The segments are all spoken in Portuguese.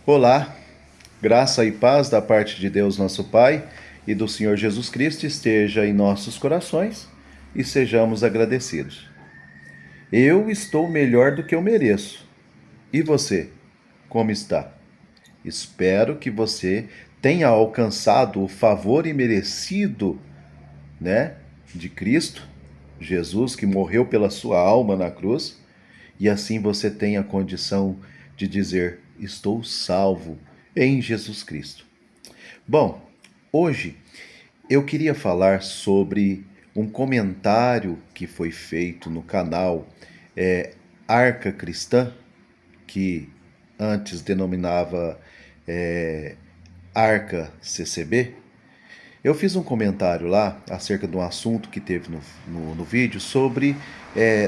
Olá, graça e paz da parte de Deus nosso Pai e do Senhor Jesus Cristo esteja em nossos corações e sejamos agradecidos. Eu estou melhor do que eu mereço. E você, como está? Espero que você tenha alcançado o favor imerecido, de Cristo, Jesus que morreu pela sua alma na cruz, e assim você tenha a condição de dizer: estou salvo em Jesus Cristo. Bom, hoje eu queria falar sobre um comentário que foi feito no canal Arca Cristã, que antes denominava Arca CCB. Eu fiz um comentário lá acerca de um assunto que teve no vídeo sobre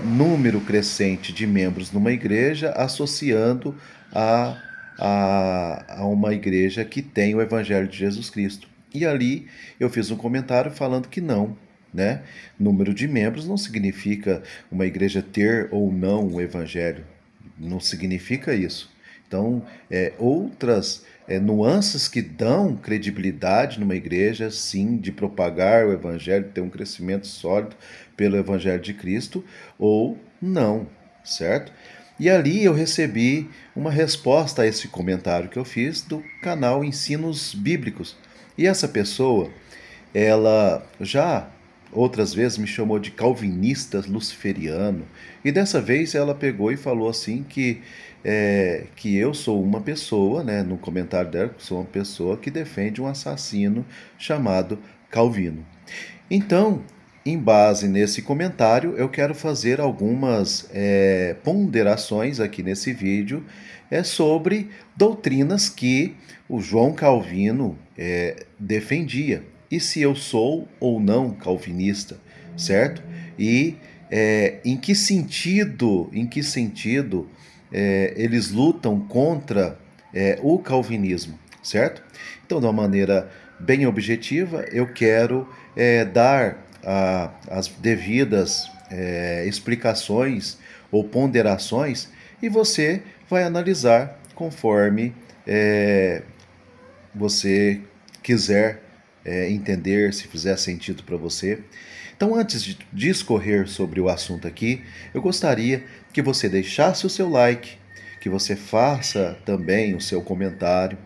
número crescente de membros numa igreja associando a, a uma igreja que tem o Evangelho de Jesus Cristo. E ali eu fiz um comentário falando que não, né? Número de membros não significa uma igreja ter ou não o Evangelho. Não significa isso. Então, outras nuances que dão credibilidade numa igreja, sim, de propagar o Evangelho, ter um crescimento sólido pelo Evangelho de Cristo, ou não, certo? E ali eu recebi uma resposta a esse comentário que eu fiz do canal Ensinos Bíblicos. E essa pessoa, ela já outras vezes me chamou de calvinista luciferiano. E dessa vez ela pegou e falou assim que eu sou uma pessoa, né, no comentário dela, que sou uma pessoa que defende um assassino chamado Calvino. Então, em base nesse comentário, eu quero fazer algumas ponderações aqui nesse vídeo sobre doutrinas que o João Calvino defendia. E se eu sou ou não calvinista, certo? E em que sentido eles lutam contra o calvinismo, certo? Então, de uma maneira bem objetiva, eu quero dar as devidas explicações ou ponderações e você vai analisar conforme você quiser entender, se fizer sentido para você. Então, antes de discorrer sobre o assunto aqui, eu gostaria que você deixasse o seu like, que você faça também o seu comentário,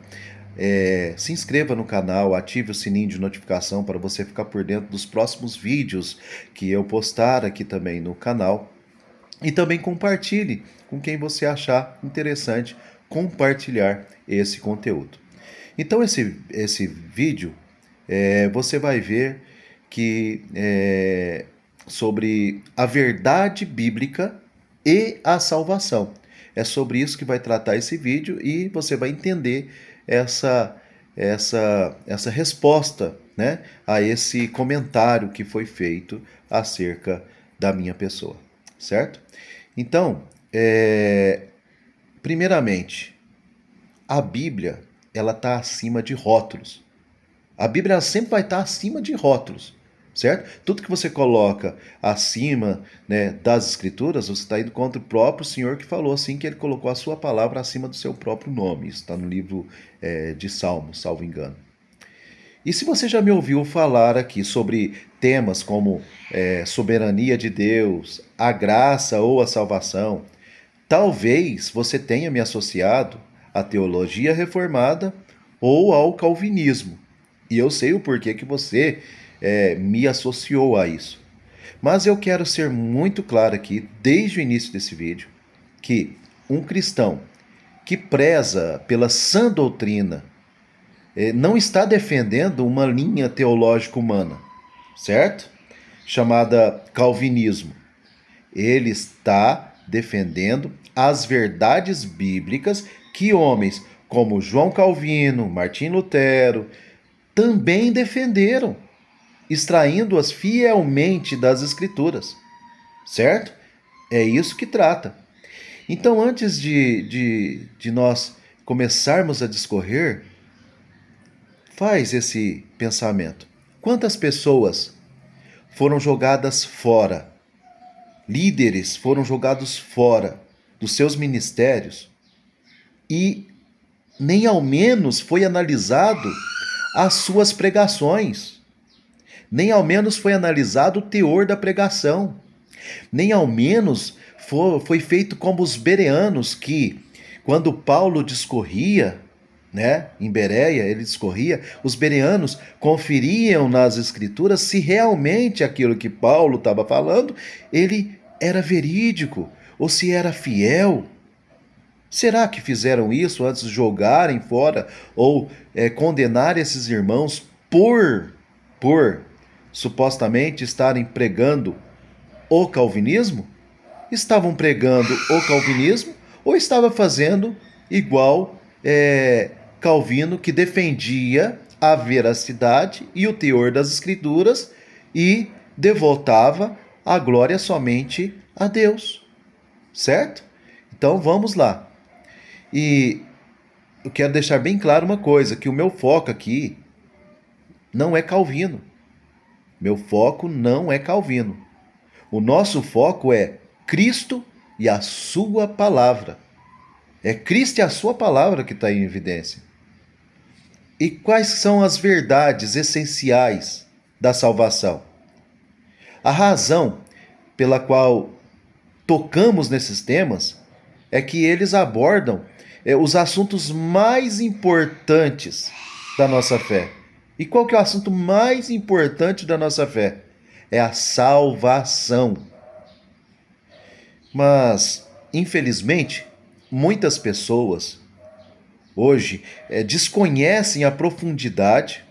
se inscreva no canal, ative o sininho de notificação para você ficar por dentro dos próximos vídeos que eu postar aqui também no canal. E também compartilhe com quem você achar interessante compartilhar esse conteúdo. Então, esse vídeo, você vai ver que sobre a verdade bíblica e a salvação. É sobre isso que vai tratar esse vídeo e você vai entender essa resposta, né, a esse comentário que foi feito acerca da minha pessoa, certo? Então, primeiramente, a Bíblia ela está acima de rótulos. A Bíblia ela sempre vai estar acima de rótulos, certo? Tudo que você coloca acima, né, das Escrituras, você está indo contra o próprio Senhor que falou assim que ele colocou a sua palavra acima do seu próprio nome. Isso está no livro de Salmos, salvo engano. E se você já me ouviu falar aqui sobre temas como soberania de Deus, a graça ou a salvação, talvez você tenha me associado à teologia reformada ou ao calvinismo. E eu sei o porquê que você me associou a isso. Mas eu quero ser muito claro aqui, desde o início desse vídeo, que um cristão que preza pela sã doutrina não está defendendo uma linha teológica humana, certo? Chamada calvinismo. Ele está defendendo as verdades bíblicas que homens como João Calvino, Martim Lutero também defenderam, extraindo-as fielmente das Escrituras, certo? É isso que trata. Então, antes de nós começarmos a discorrer, faz esse pensamento. Quantas pessoas foram jogadas fora? Líderes foram jogados fora dos seus ministérios e nem ao menos foi analisado as suas pregações, nem ao menos foi analisado o teor da pregação, nem ao menos foi feito como os bereanos, que quando Paulo discorria, né, em Bereia, ele discorria, os bereanos conferiam nas escrituras se realmente aquilo que Paulo estava falando, ele era verídico, ou se era fiel. Será que fizeram isso antes de jogarem fora ou condenar esses irmãos por supostamente estarem pregando o calvinismo? Estavam pregando o calvinismo ou estava fazendo igual Calvino, que defendia a veracidade e o teor das escrituras e devotava a glória somente a Deus, certo? Então vamos lá. E eu quero deixar bem claro uma coisa, que o meu foco aqui não é Calvino. Meu foco não é Calvino. O nosso foco é Cristo e a sua palavra. É Cristo e a sua palavra que está em evidência. E quais são as verdades essenciais da salvação? A razão pela qual tocamos nesses temas é que eles abordam os assuntos mais importantes da nossa fé. E qual que é o assunto mais importante da nossa fé? É a salvação. Mas, infelizmente, muitas pessoas hoje desconhecem a profundidade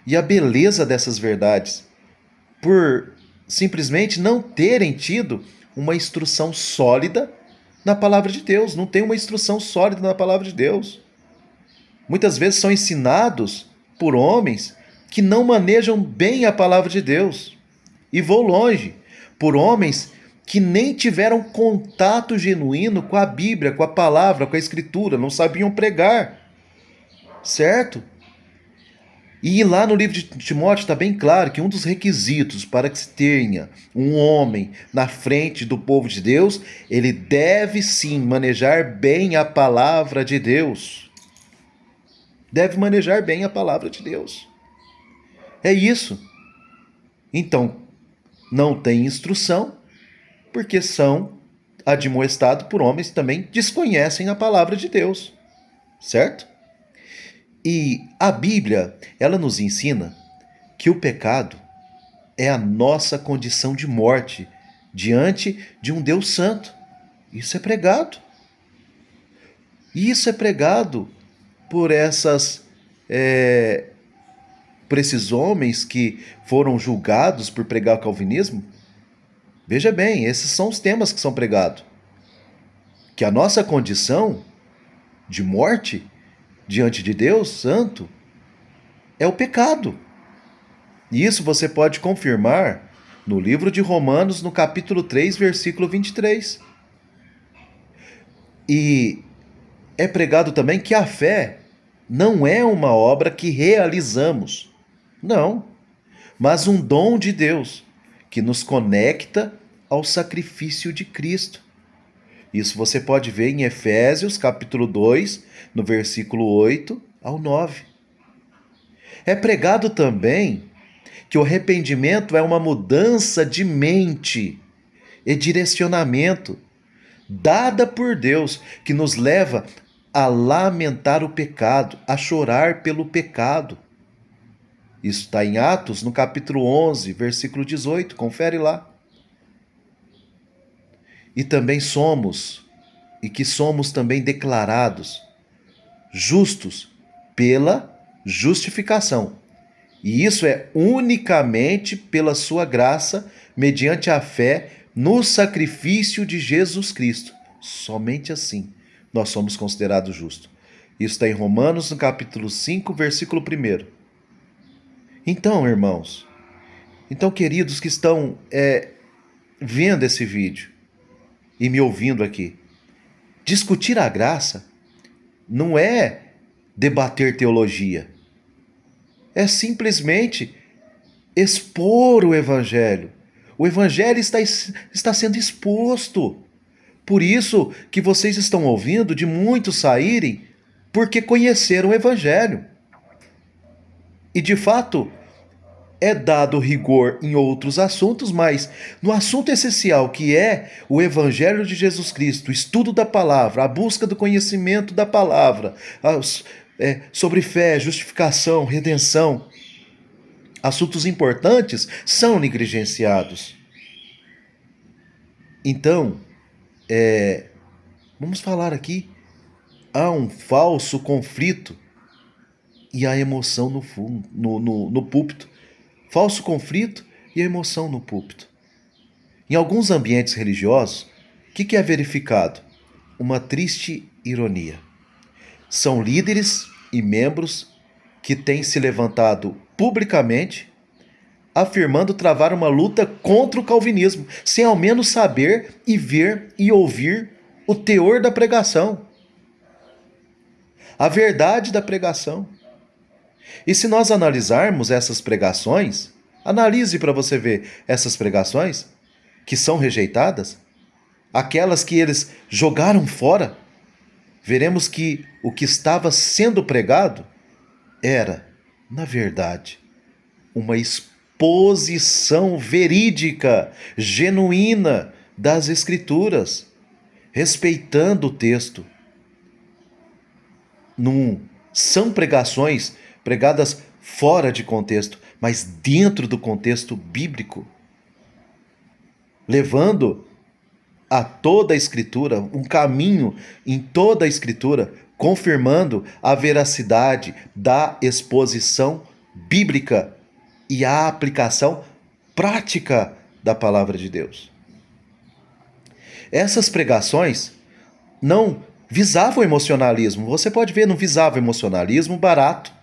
e a beleza dessas verdades por simplesmente não terem tido uma instrução sólida na palavra de Deus. Não tem uma instrução sólida na palavra de Deus. Muitas vezes são ensinados por homens que não manejam bem a palavra de Deus. E vou longe, por homens que nem tiveram contato genuíno com a Bíblia, com a palavra, com a Escritura, não sabiam pregar, certo? E lá no livro de Timóteo está bem claro que um dos requisitos para que se tenha um homem na frente do povo de Deus, ele deve sim manejar bem a palavra de Deus. Deve manejar bem a palavra de Deus. É isso. Então, não tem instrução, porque são admoestados por homens que também desconhecem a palavra de Deus, certo? E a Bíblia, ela nos ensina que o pecado é a nossa condição de morte diante de um Deus santo. Isso é pregado. Isso é pregado por por esses homens que foram julgados por pregar o calvinismo. Veja bem, esses são os temas que são pregados. Que a nossa condição de morte diante de Deus Santo é o pecado. E isso você pode confirmar no livro de Romanos, no capítulo 3, versículo 23. E é pregado também que a fé não é uma obra que realizamos. Não, mas um dom de Deus que nos conecta ao sacrifício de Cristo. Isso você pode ver em Efésios, capítulo 2, no versículo 8 ao 9. É pregado também que o arrependimento é uma mudança de mente e direcionamento dada por Deus, que nos leva a lamentar o pecado, a chorar pelo pecado. Isso está em Atos, no capítulo 11, versículo 18, confere lá. E também somos também declarados justos pela justificação. E isso é unicamente pela sua graça, mediante a fé no sacrifício de Jesus Cristo. Somente assim nós somos considerados justos. Isso está em Romanos, no capítulo 5, versículo 1. Então, irmãos, queridos que estão vendo esse vídeo e me ouvindo aqui, discutir a graça não é debater teologia, é simplesmente expor o Evangelho. O Evangelho está sendo exposto. Por isso que vocês estão ouvindo de muitos saírem porque conheceram o Evangelho. E de fato, é dado rigor em outros assuntos, mas no assunto essencial que é o Evangelho de Jesus Cristo, o estudo da palavra, a busca do conhecimento da palavra, sobre fé, justificação, redenção, assuntos importantes são negligenciados. Então, vamos falar aqui, há um falso conflito e a emoção no púlpito. Falso conflito e a emoção no púlpito. Em alguns ambientes religiosos, o que é verificado? Uma triste ironia. São líderes e membros que têm se levantado publicamente afirmando travar uma luta contra o calvinismo, sem ao menos saber e ver e ouvir o teor da pregação, a verdade da pregação. E se nós analisarmos essas pregações, analise para você ver essas pregações que são rejeitadas, aquelas que eles jogaram fora, veremos que o que estava sendo pregado era, na verdade, uma exposição verídica, genuína das Escrituras, respeitando o texto. Não são pregações pregadas fora de contexto, mas dentro do contexto bíblico, levando a toda a Escritura, um caminho em toda a Escritura, confirmando a veracidade da exposição bíblica e a aplicação prática da palavra de Deus. Essas pregações não visavam emocionalismo. Você pode ver, não visava emocionalismo barato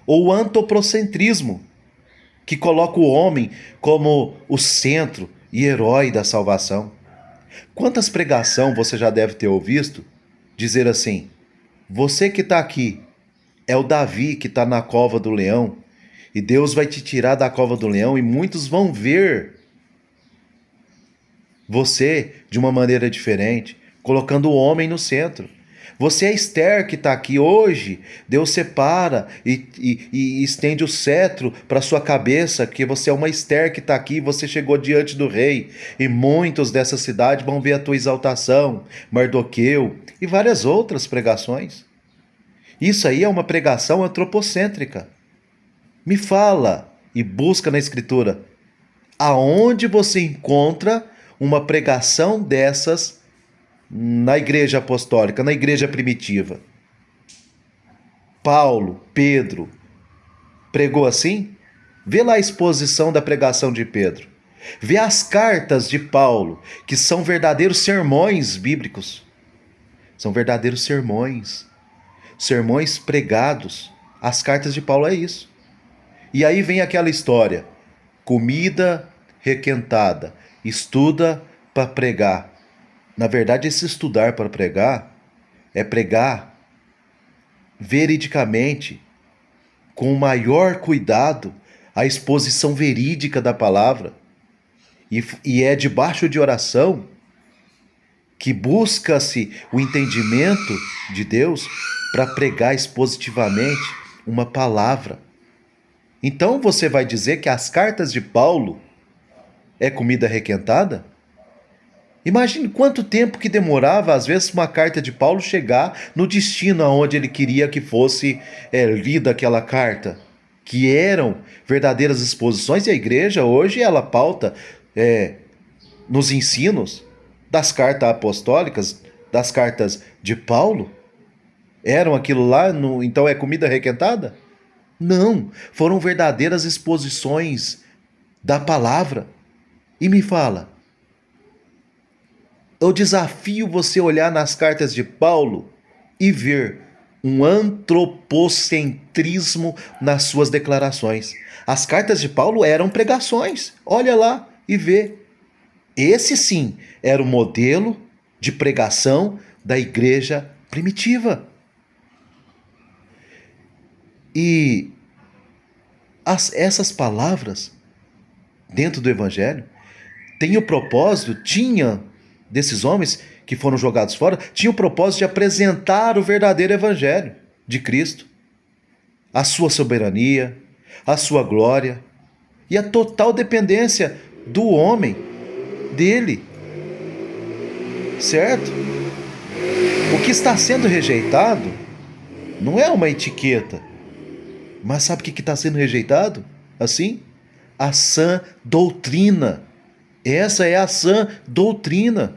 ou antropocentrismo, que coloca o homem como o centro e herói da salvação. Quantas pregações você já deve ter ouvido dizer assim: você que está aqui é o Davi que está na cova do leão, e Deus vai te tirar da cova do leão, e muitos vão ver você de uma maneira diferente, colocando o homem no centro. Você é Esther que está aqui hoje. Deus separa e estende o cetro para sua cabeça, que você é uma Esther que está aqui, você chegou diante do rei. E muitos dessa cidade vão ver a tua exaltação, Mardoqueu e várias outras pregações. Isso aí é uma pregação antropocêntrica. Me fala e busca na Escritura aonde você encontra uma pregação dessas na igreja apostólica, na igreja primitiva. Paulo, Pedro, pregou assim? Vê lá a exposição da pregação de Pedro. Vê as cartas de Paulo, que são verdadeiros sermões bíblicos. São verdadeiros sermões. Sermões pregados. As cartas de Paulo é isso. E aí vem aquela história. Comida requentada. Estuda para pregar. Na verdade, esse estudar para pregar é pregar veridicamente, com o maior cuidado, a exposição verídica da palavra. E é debaixo de oração que busca-se o entendimento de Deus para pregar expositivamente uma palavra. Então você vai dizer que as cartas de Paulo é comida requentada? Imagine quanto tempo que demorava, às vezes, uma carta de Paulo chegar no destino aonde ele queria que fosse lida aquela carta, que eram verdadeiras exposições, e a igreja hoje ela pauta nos ensinos das cartas apostólicas, das cartas de Paulo. Eram aquilo lá, então é comida requentada? Não, foram verdadeiras exposições da palavra. E me fala, eu desafio você a olhar nas cartas de Paulo e ver um antropocentrismo nas suas declarações. As cartas de Paulo eram pregações. Olha lá e vê. Esse sim era o modelo de pregação da igreja primitiva. E essas palavras dentro do Evangelho tinha desses homens que foram jogados fora, tinha o propósito de apresentar o verdadeiro Evangelho. de Cristo, a sua soberania, a sua glória e a total dependência do homem, dele. Certo? O que está sendo rejeitado não é uma etiqueta, mas sabe o que está sendo rejeitado? Assim? A sã doutrina. Essa é a sã doutrina.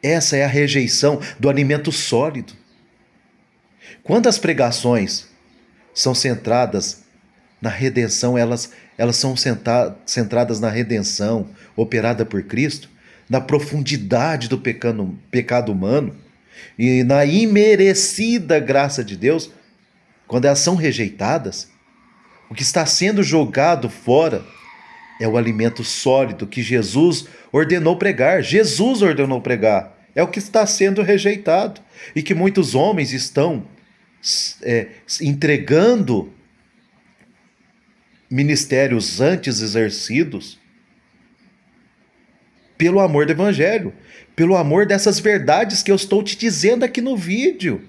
Essa é a rejeição do alimento sólido. Quando as pregações são centradas na redenção, elas são centradas na redenção operada por Cristo, na profundidade do pecado humano e na imerecida graça de Deus. Quando elas são rejeitadas, o que está sendo jogado fora é o alimento sólido que Jesus ordenou pregar. Jesus ordenou pregar. É o que está sendo rejeitado e que muitos homens estão entregando ministérios antes exercidos pelo amor do evangelho, pelo amor dessas verdades que eu estou te dizendo aqui no vídeo.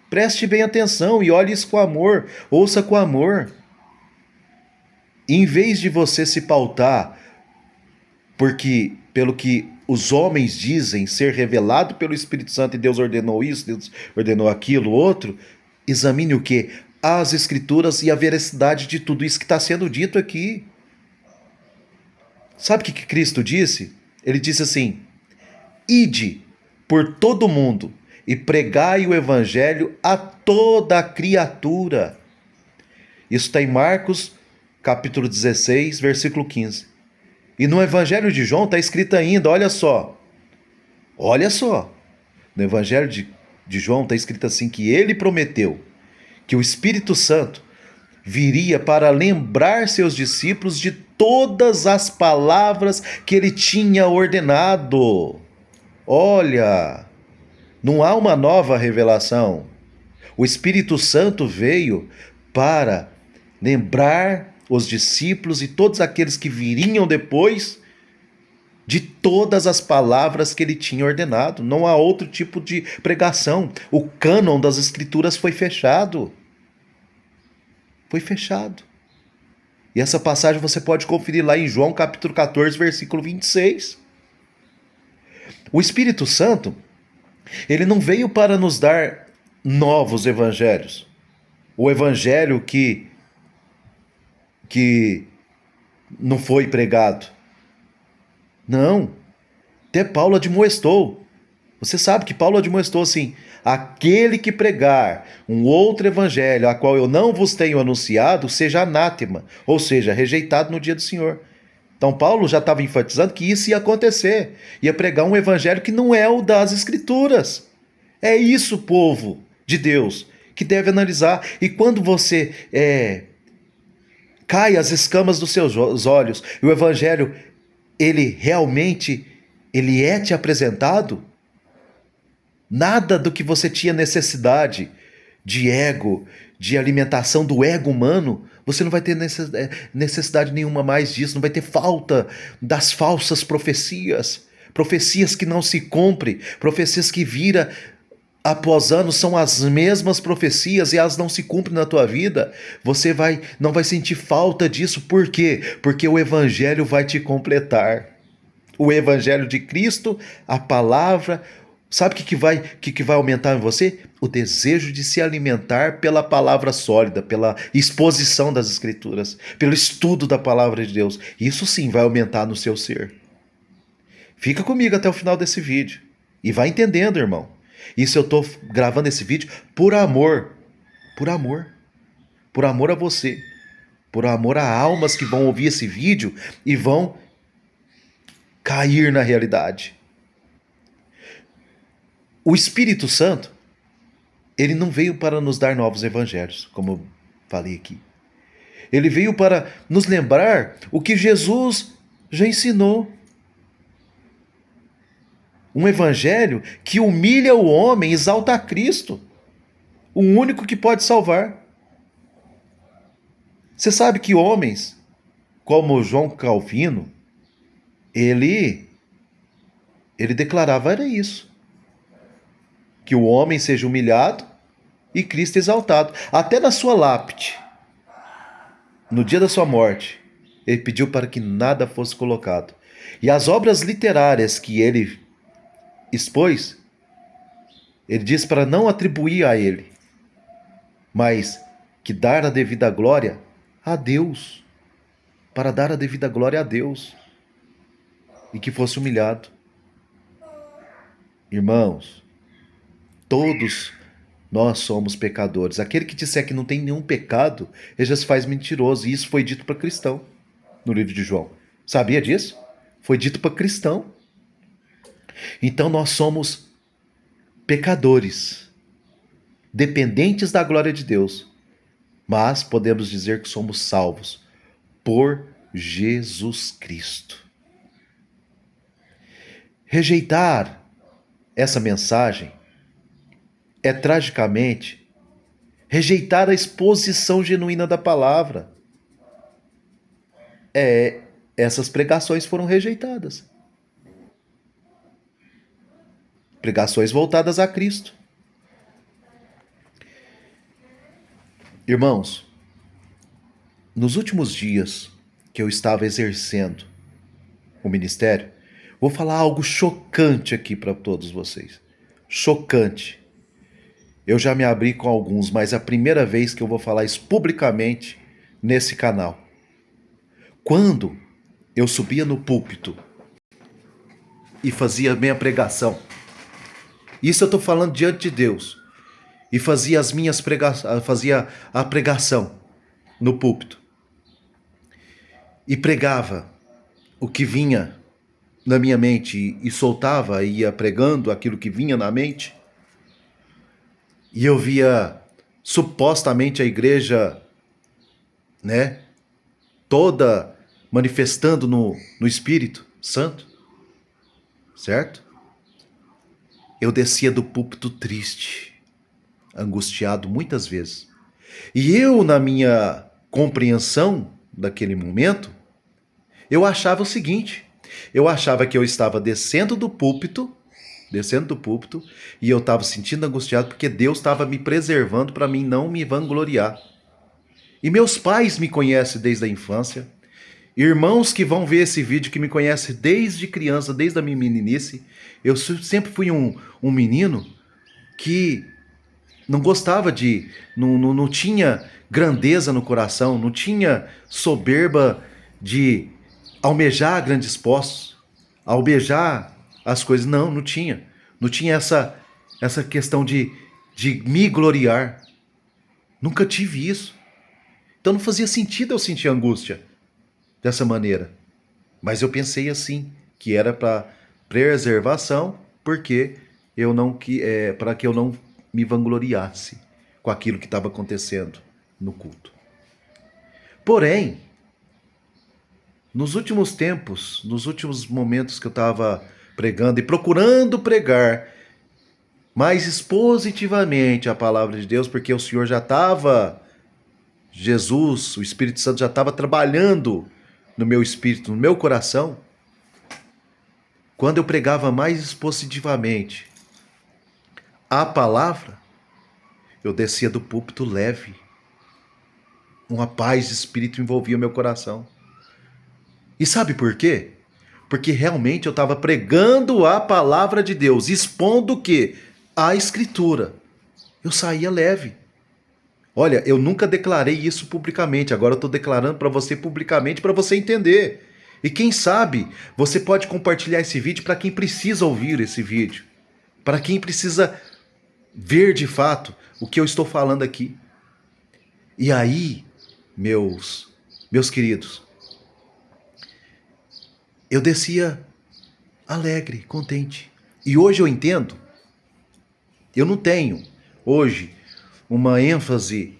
Preste bem atenção e olhe isso com amor, ouça com amor. Em vez de você se pautar pelo que os homens dizem ser revelado pelo Espírito Santo e Deus ordenou isso, Deus ordenou aquilo, outro, examine o quê? As Escrituras e a veracidade de tudo isso que está sendo dito aqui. Sabe o que Cristo disse? Ele disse assim: ide por todo mundo e pregai o evangelho a toda criatura. Isso está em Marcos, capítulo 16, versículo 15. E no evangelho de João está escrito ainda, olha só. No evangelho de João está escrito assim, que ele prometeu que o Espírito Santo viria para lembrar seus discípulos de todas as palavras que ele tinha ordenado. Olha, não há uma nova revelação. O Espírito Santo veio para lembrar os discípulos e todos aqueles que viriam depois de todas as palavras que ele tinha ordenado. Não há outro tipo de pregação. O cânon das Escrituras foi fechado. Foi fechado. E essa passagem você pode conferir lá em João capítulo 14, versículo 26. O Espírito Santo, ele não veio para nos dar novos evangelhos. O evangelho que não foi pregado. Não. Até Paulo admoestou. Você sabe que Paulo admoestou assim: aquele que pregar um outro evangelho, a qual eu não vos tenho anunciado, seja anátema, ou seja, rejeitado no dia do Senhor. Então Paulo já estava enfatizando que isso ia acontecer. Ia pregar um evangelho que não é o das Escrituras. É isso, povo de Deus, que deve analisar. E quando você cai as escamas dos seus olhos e o evangelho, ele realmente é te apresentado, nada do que você tinha necessidade de ego, de alimentação do ego humano, você não vai ter necessidade nenhuma mais disso, não vai ter falta das falsas profecias, profecias que não se cumprem, profecias que vira após ano são as mesmas profecias e elas não se cumprem na tua vida. Você não vai sentir falta disso. Por quê? Porque o evangelho vai te completar. O evangelho de Cristo, a palavra. Sabe o que vai aumentar em você? O desejo de se alimentar pela palavra sólida, pela exposição das Escrituras, pelo estudo da palavra de Deus. Isso sim vai aumentar no seu ser. Fica comigo até o final desse vídeo e vai entendendo, irmão. Isso eu estou gravando esse vídeo por amor. Por amor. Por amor a você. Por amor a almas que vão ouvir esse vídeo e vão cair na realidade. O Espírito Santo, ele não veio para nos dar novos evangelhos, como eu falei aqui. Ele veio para nos lembrar o que Jesus já ensinou. Um evangelho que humilha o homem, exalta a Cristo, o único que pode salvar. Você sabe que homens como João Calvino, ele declarava era isso. que o homem seja humilhado e Cristo exaltado. Até na sua lápide, no dia da sua morte, ele pediu para que nada fosse colocado. E as obras literárias que ele expôs, ele diz para não atribuir a ele, mas que dar a devida glória a Deus, para dar a devida glória a Deus, e que fosse humilhado. Irmãos, todos nós somos pecadores. Aquele que disser que não tem nenhum pecado, ele já se faz mentiroso. E isso foi dito para cristão no livro de João. Sabia disso? Foi dito para cristão. Então nós somos pecadores, dependentes da glória de Deus. Mas podemos dizer que somos salvos por Jesus Cristo. Rejeitar essa mensagem é tragicamente rejeitar a exposição genuína da palavra. Essas pregações foram rejeitadas. Pregações voltadas a Cristo. Irmãos, nos últimos dias que eu estava exercendo o ministério, vou falar algo chocante aqui para todos vocês. Chocante. Eu já me abri com alguns, mas é a primeira vez que eu vou falar isso publicamente nesse canal. Quando eu subia no púlpito e fazia minha pregação, isso eu estou falando diante de Deus, e fazia fazia a pregação no púlpito, e pregava o que vinha na minha mente, e soltava, e ia pregando aquilo que vinha na mente, e eu via supostamente a igreja, né, toda manifestando no Espírito Santo, certo? Eu descia do púlpito triste, angustiado muitas vezes. E eu, na minha compreensão daquele momento, eu achava o seguinte: eu achava que eu estava descendo do púlpito, e eu estava sentindo angustiado porque Deus estava me preservando para mim não me vangloriar. E meus pais me conhecem desde a infância, irmãos que vão ver esse vídeo que me conhecem desde criança, desde a minha meninice. Eu sempre fui um menino que não gostava de... Não tinha grandeza no coração, não tinha soberba de almejar grandes postos, almejar as coisas. Não tinha. Não tinha essa questão de me gloriar. Nunca tive isso. Então não fazia sentido eu sentir angústia dessa maneira. Mas eu pensei assim, que era para preservação, porque para que eu não me vangloriasse com aquilo que estava acontecendo no culto. Porém, nos últimos tempos, nos últimos momentos que eu estava pregando e procurando pregar mais expositivamente a palavra de Deus, porque o Senhor já estava, Jesus, o Espírito Santo já estava trabalhando no meu espírito, no meu coração. Quando eu pregava mais expositivamente a palavra, eu descia do púlpito leve. Uma paz de espírito envolvia o meu coração. E sabe por quê? Porque realmente eu estava pregando a palavra de Deus, expondo o quê? A Escritura. Eu saía leve. Olha, eu nunca declarei isso publicamente, agora eu estou declarando para você publicamente para você entender. E quem sabe você pode compartilhar esse vídeo para quem precisa ouvir esse vídeo, para quem precisa ver de fato o que eu estou falando aqui. E aí, meus queridos, eu descia alegre, contente. E hoje eu entendo, eu não tenho hoje uma ênfase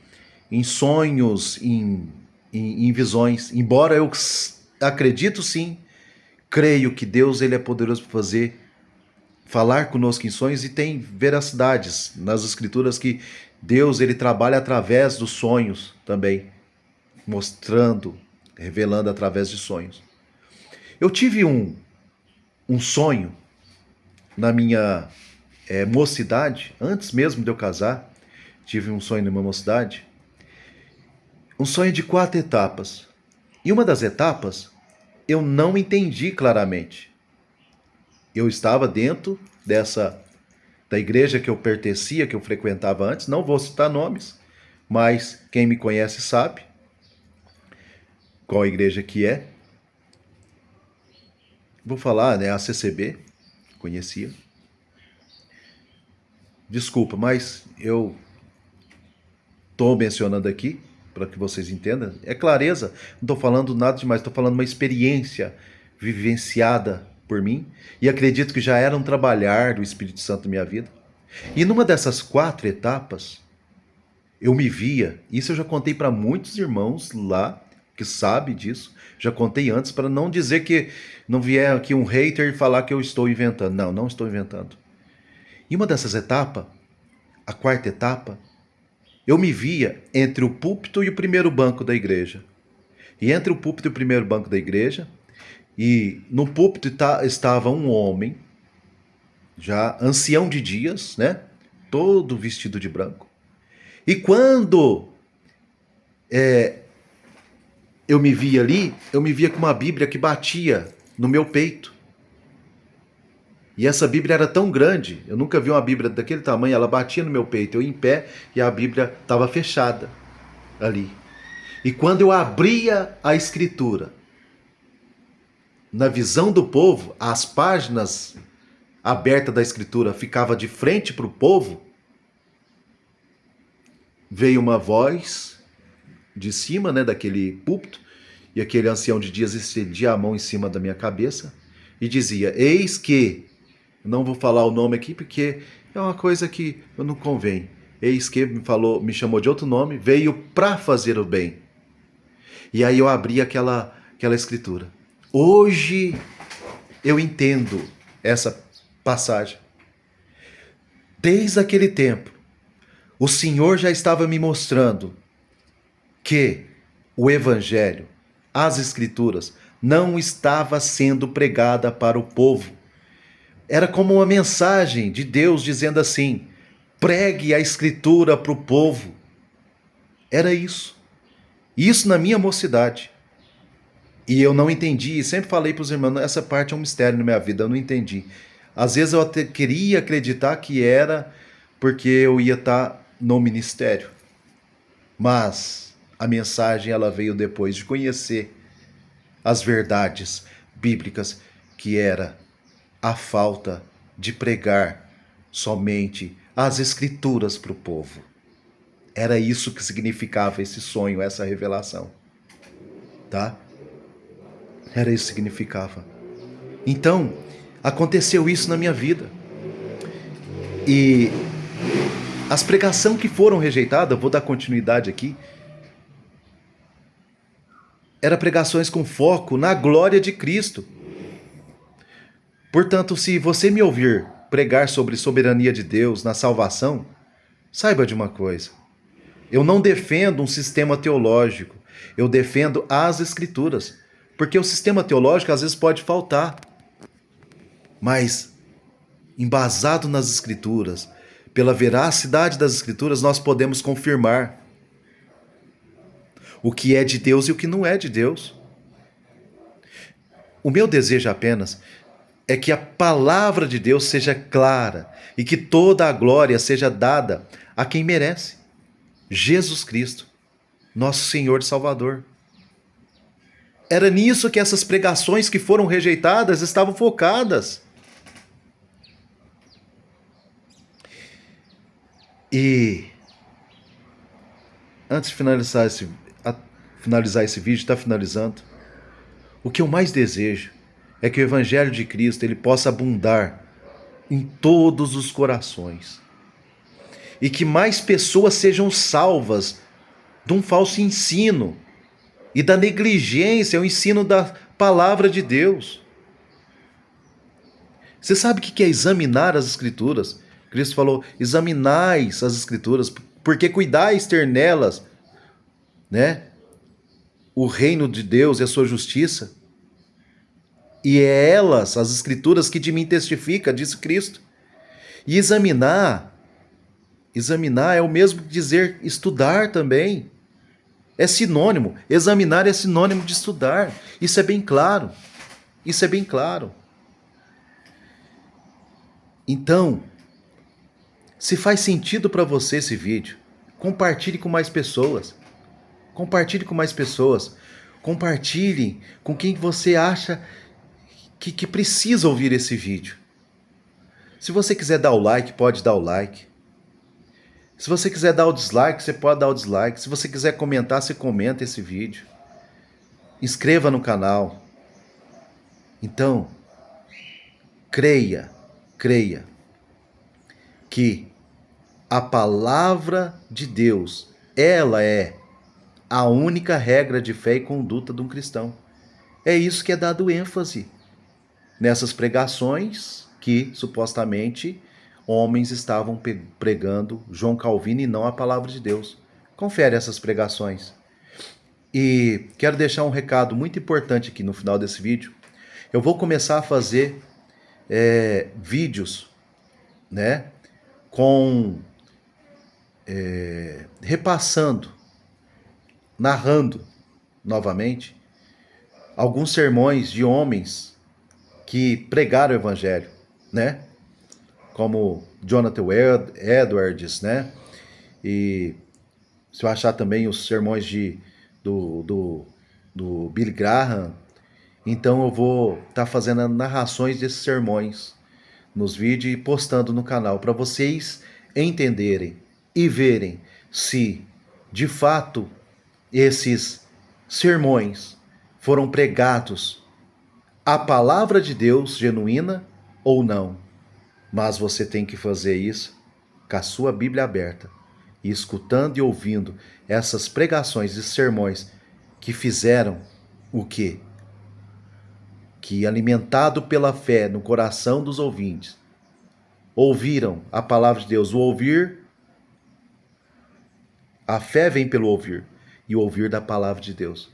em sonhos, em visões, embora eu acredito sim, creio que Deus ele é poderoso para falar conosco em sonhos, e tem veracidades nas escrituras que Deus ele trabalha através dos sonhos também, mostrando, revelando através de sonhos. Eu tive um sonho na minha mocidade, antes mesmo de eu casar, tive um sonho numa mocidade, um sonho de 4 etapas. E uma das etapas eu não entendi claramente. Eu estava dentro da igreja que eu pertencia, que eu frequentava antes, não vou citar nomes, mas quem me conhece sabe qual igreja que é. Vou falar, né, a CCB, conhecia. Desculpa, mas eu estou mencionando aqui para que vocês entendam. É clareza, não estou falando nada demais, estou falando uma experiência vivenciada por mim e acredito que já era um trabalhar do Espírito Santo na minha vida. E numa dessas 4 etapas, eu me via, isso eu já contei para muitos irmãos lá que sabem disso, já contei antes para não dizer que não vier aqui um hater e falar que eu estou inventando. Não, não estou inventando. E uma dessas etapas, a 4ª etapa, eu me via entre o púlpito e o primeiro banco da igreja. E entre o púlpito e o primeiro banco da igreja, e no púlpito estava um homem, já ancião de dias, né? Todo vestido de branco. E quando eu me via ali, eu me via com uma Bíblia que batia no meu peito. E essa Bíblia era tão grande, eu nunca vi uma Bíblia daquele tamanho, ela batia no meu peito, eu em pé e a Bíblia estava fechada ali. E quando eu abria a Escritura, na visão do povo, as páginas abertas da Escritura ficavam de frente para o povo, veio uma voz de cima, né, daquele púlpito, e aquele ancião de dias estendia a mão em cima da minha cabeça e dizia: eis que, não vou falar o nome aqui porque é uma coisa que não convém, eis que me chamou de outro nome, veio para fazer o bem. E aí eu abri aquela escritura. Hoje eu entendo essa passagem. Desde aquele tempo, o Senhor já estava me mostrando que o Evangelho, as Escrituras, não estava sendo pregada para o povo. Era como uma mensagem de Deus dizendo assim: pregue a Escritura para o povo. Era isso. Isso na minha mocidade. E eu não entendi, e sempre falei para os irmãos, essa parte é um mistério na minha vida, eu não entendi. Às vezes eu até queria acreditar que era porque eu ia estar no ministério. Mas a mensagem ela veio depois de conhecer as verdades bíblicas, que era a falta de pregar somente as escrituras para o povo. Era isso que significava esse sonho, essa revelação. Tá? Era isso que significava. Então, aconteceu isso na minha vida. E as pregações que foram rejeitadas, vou dar continuidade aqui, eram pregações com foco na glória de Cristo. Portanto, se você me ouvir pregar sobre soberania de Deus na salvação, saiba de uma coisa. Eu não defendo um sistema teológico, eu defendo as Escrituras. Porque o sistema teológico às vezes pode faltar. Mas, embasado nas Escrituras, pela veracidade das Escrituras, nós podemos confirmar o que é de Deus e o que não é de Deus. O meu desejo apenas é que a palavra de Deus seja clara e que toda a glória seja dada a quem merece: Jesus Cristo, nosso Senhor e Salvador. Era nisso que essas pregações que foram rejeitadas estavam focadas. E antes de finalizar esse vídeo, está finalizando, o que eu mais desejo é que o Evangelho de Cristo ele possa abundar em todos os corações. E que mais pessoas sejam salvas de um falso ensino e da negligência, o ensino da palavra de Deus. Você sabe o que é examinar as Escrituras? Cristo falou: examinais as Escrituras, porque cuidais ter nelas, né, o reino de Deus e a sua justiça. E é elas, as Escrituras, que de mim testifica, disse Cristo. E examinar é o mesmo que dizer estudar também. É sinônimo. Examinar é sinônimo de estudar. Isso é bem claro. Isso é bem claro. Então, se faz sentido para você esse vídeo, compartilhe com mais pessoas. Compartilhe com mais pessoas. Compartilhe com quem você acha que precisa ouvir esse vídeo. Se você quiser dar o like, pode dar o like. Se você quiser dar o dislike, você pode dar o dislike. Se você quiser comentar, você comenta esse vídeo. Inscreva no canal. Então, creia que a palavra de Deus, ela é a única regra de fé e conduta de um cristão. É isso que é dado ênfase nessas pregações que supostamente homens estavam pregando João Calvino e não a palavra de Deus. Confere essas pregações. E quero deixar um recado muito importante aqui no final desse vídeo. Eu vou começar a fazer vídeos, né, repassando, narrando novamente alguns sermões de homens que pregaram o evangelho, né? Como Jonathan Edwards, né? E se eu achar também os sermões do Billy Graham, então eu vou estar fazendo narrações desses sermões nos vídeos e postando no canal para vocês entenderem e verem se de fato esses sermões foram pregados a palavra de Deus genuína ou não. Mas você tem que fazer isso com a sua Bíblia aberta e escutando e ouvindo essas pregações e sermões que fizeram o quê? Que, alimentado pela fé no coração dos ouvintes, ouviram a palavra de Deus. O ouvir, a fé vem pelo ouvir, e o ouvir da palavra de Deus.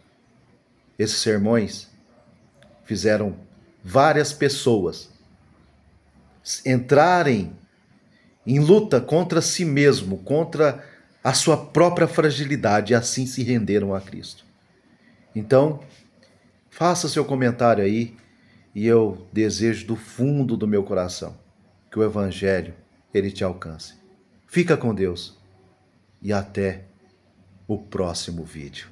Esses sermões fizeram várias pessoas entrarem em luta contra si mesmo, contra a sua própria fragilidade, e assim se renderam a Cristo. Então, faça seu comentário aí, e eu desejo do fundo do meu coração que o Evangelho ele te alcance. Fica com Deus e até o próximo vídeo.